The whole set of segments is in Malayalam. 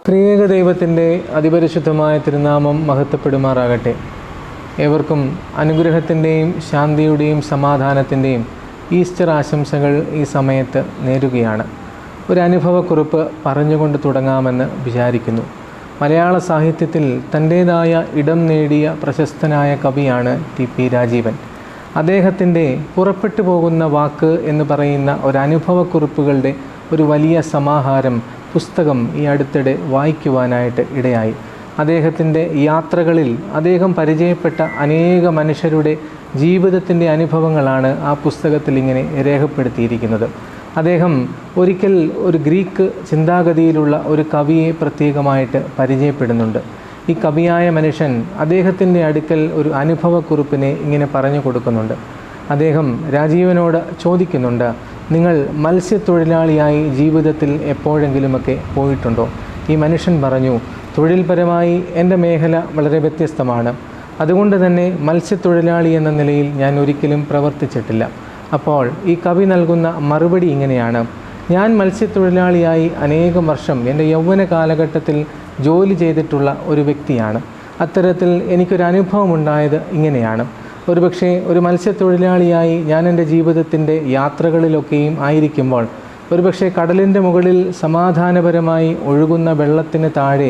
ത്രിയേക ദൈവത്തിൻ്റെ അതിപരിശുദ്ധമായ തിരുനാമം മഹത്വപ്പെടുമാറാകട്ടെ. ഏവർക്കും അനുഗ്രഹത്തിൻ്റെയും ശാന്തിയുടെയും സമാധാനത്തിൻ്റെയും ഈസ്റ്റർ ആശംസകൾ ഈ സമയത്ത് നേരുകയാണ്. ഒരു അനുഭവക്കുറിപ്പ് പറഞ്ഞുകൊണ്ട് തുടങ്ങാമെന്ന് വിചാരിക്കുന്നു. മലയാള സാഹിത്യത്തിൽ തൻ്റേതായ ഇടം നേടിയ പ്രശസ്തനായ കവിയാണ് TP രാജീവൻ. അദ്ദേഹത്തിൻ്റെ പുറപ്പെട്ടു പോകുന്ന വാക്ക് എന്ന് പറയുന്ന ഒരനുഭവക്കുറിപ്പുകളുടെ ഒരു വലിയ സമാഹാരം പുസ്തകം ഈ അടുത്തിടെ വായിക്കുവാനായിട്ട് ഇടയായി. അദ്ദേഹത്തിൻ്റെ യാത്രകളിൽ അദ്ദേഹം പരിചയപ്പെട്ട അനേക മനുഷ്യരുടെ ജീവിതത്തിൻ്റെ അനുഭവങ്ങളാണ് ആ പുസ്തകത്തിൽ ഇങ്ങനെ രേഖപ്പെടുത്തിയിരിക്കുന്നത്. അദ്ദേഹം ഒരിക്കൽ ഒരു ഗ്രീക്ക് ചിന്താഗതിയിലുള്ള ഒരു കവിയെ പ്രത്യേകമായിട്ട് പരിചയപ്പെടുന്നുണ്ട്. ഈ കവിയായ മനുഷ്യൻ അദ്ദേഹത്തിൻ്റെ അടുക്കൽ ഒരു അനുഭവക്കുറിപ്പിനെ ഇങ്ങനെ പറഞ്ഞു കൊടുക്കുന്നുണ്ട്. അദ്ദേഹം രാജീവനോട് ചോദിക്കുന്നുണ്ട്, നിങ്ങൾ മത്സ്യത്തൊഴിലാളിയായി ജീവിതത്തിൽ എപ്പോഴെങ്കിലുമൊക്കെ പോയിട്ടുണ്ടോ? ഈ മനുഷ്യൻ പറഞ്ഞു, തൊഴിൽപരമായി എൻ്റെ മേഖല വളരെ വ്യത്യസ്തമാണ്. അതുകൊണ്ട് തന്നെ മത്സ്യത്തൊഴിലാളി എന്ന നിലയിൽ ഞാൻ ഒരിക്കലും പ്രവർത്തിച്ചിട്ടില്ല. അപ്പോൾ ഈ കവി നൽകുന്ന മറുപടി ഇങ്ങനെയാണ്: ഞാൻ മത്സ്യത്തൊഴിലാളിയായി അനേകം വർഷം എൻ്റെ യൗവന കാലഘട്ടത്തിൽ ജോലി ചെയ്തിട്ടുള്ള ഒരു വ്യക്തിയാണ്. അത്തരത്തിൽ എനിക്കൊരു അനുഭവം ഉണ്ടായത് ഇങ്ങനെയാണ്. ഒരുപക്ഷെ ഒരു മത്സ്യത്തൊഴിലാളിയായി ഞാൻ എൻ്റെ ജീവിതത്തിൻ്റെ യാത്രകളിലൊക്കെയും ആയിരിക്കുമ്പോൾ ഒരുപക്ഷെ കടലിൻ്റെ മുകളിൽ സമാധാനപരമായി ഒഴുകുന്ന വെള്ളത്തിന് താഴെ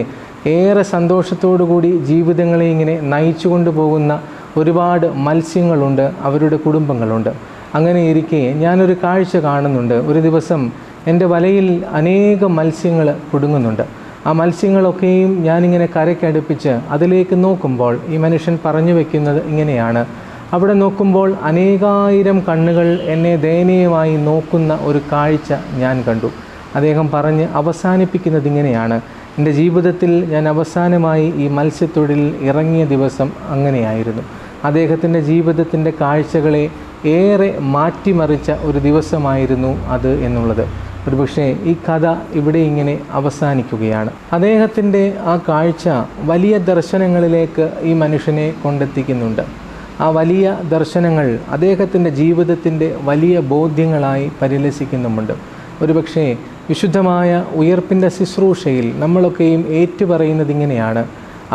ഏറെ സന്തോഷത്തോടു കൂടി ജീവിതങ്ങളെ ഇങ്ങനെ നയിച്ചു കൊണ്ടുപോകുന്ന ഒരുപാട് മത്സ്യങ്ങളുണ്ട്, അവരുടെ കുടുംബങ്ങളുണ്ട്. അങ്ങനെ ഇരിക്കെ ഞാനൊരു കാഴ്ച കാണുന്നുണ്ട്. ഒരു ദിവസം എൻ്റെ വലയിൽ അനേകം മത്സ്യങ്ങൾ കുടുങ്ങുന്നുണ്ട്. ആ മത്സ്യങ്ങളൊക്കെയും ഞാനിങ്ങനെ കരയ്ക്കടുപ്പിച്ച് അതിലേക്ക് നോക്കുമ്പോൾ ഈ മനുഷ്യൻ പറഞ്ഞു വയ്ക്കുന്നത് ഇങ്ങനെയാണ്: അവിടെ നോക്കുമ്പോൾ അനേകായിരം കണ്ണുകൾ എന്നെ ദയനീയമായി നോക്കുന്ന ഒരു കാഴ്ച ഞാൻ കണ്ടു. അദ്ദേഹം പറഞ്ഞ് അവസാനിപ്പിക്കുന്നത് ഇങ്ങനെയാണ്: എൻ്റെ ജീവിതത്തിൽ ഞാൻ അവസാനമായി ഈ മത്സ്യത്തൊഴിലിൽ ഇറങ്ങിയ ദിവസം അങ്ങനെയായിരുന്നു. അദ്ദേഹത്തിൻ്റെ ജീവിതത്തിൻ്റെ കാഴ്ചകളെ ഏറെ മാറ്റിമറിച്ച ഒരു ദിവസമായിരുന്നു അത് എന്നുള്ളത്. ഒരുപക്ഷെ ഈ കഥ ഇവിടെ ഇങ്ങനെ അവസാനിക്കുകയാണ്. അദ്ദേഹത്തിൻ്റെ ആ കാഴ്ച വലിയ ദർശനങ്ങളിലേക്ക് ഈ മനുഷ്യനെ കൊണ്ടെത്തിക്കുന്നുണ്ട്. ആ വലിയ ദർശനങ്ങൾ അദ്ദേഹത്തിൻ്റെ ജീവിതത്തിൻ്റെ വലിയ ബോധ്യങ്ങളായി പരിലസിക്കുന്നുമുണ്ട്. ഒരുപക്ഷെ വിശുദ്ധമായ ഉയർപ്പിൻ്റെ ശുശ്രൂഷയിൽ നമ്മളൊക്കെയും ഏറ്റുപറയുന്നത് ഇങ്ങനെയാണ്: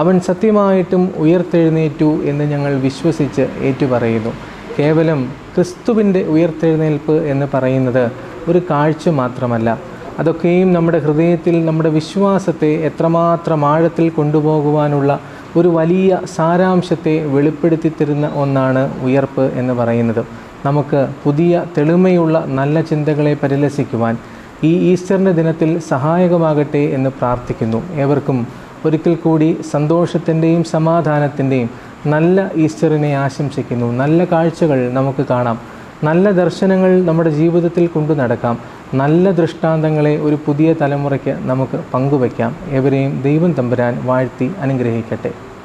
അവൻ സത്യമായിട്ടും ഉയർത്തെഴുന്നേറ്റു എന്ന് ഞങ്ങൾ വിശ്വസിച്ച് ഏറ്റുപറയുന്നു. കേവലം ക്രിസ്തുവിൻ്റെ ഉയർത്തെഴുന്നേൽപ്പ് എന്ന് പറയുന്നത് ഒരു കാഴ്ച മാത്രമല്ല, അതൊക്കെയും നമ്മുടെ ഹൃദയത്തിൽ നമ്മുടെ വിശ്വാസത്തെ എത്രമാത്രം ആഴത്തിൽ കൊണ്ടുപോകുവാനുള്ള ഒരു വലിയ സാരാംശത്തെ വെളിപ്പെടുത്തി തരുന്ന ഒന്നാണ് ഉയർപ്പ് എന്ന് പറയുന്നത്. നമുക്ക് പുതിയ തെളിമയുള്ള നല്ല ചിന്തകളെ പരിലസിക്കുവാൻ ഈ ഈസ്റ്ററിൻ്റെ ദിനത്തിൽ സഹായകമാകട്ടെ എന്ന് പ്രാർത്ഥിക്കുന്നു. ഏവർക്കും ഒരിക്കൽ കൂടി സന്തോഷത്തിൻ്റെയും സമാധാനത്തിൻ്റെയും നല്ല ഈസ്റ്ററിനെ ആശംസിക്കുന്നു. നല്ല കാഴ്ചകൾ നമുക്ക് കാണാം, നല്ല ദർശനങ്ങൾ നമ്മുടെ ജീവിതത്തിൽ കൊണ്ടു നടക്കാം, നല്ല ദൃഷ്ടാന്തങ്ങളെ ഒരു പുതിയ തലമുറയ്ക്ക് നമുക്ക് പങ്കുവയ്ക്കാം. ഏവരെയും ദൈവം തമ്പുരാൻ വാഴ്ത്തി അനുഗ്രഹിക്കട്ടെ.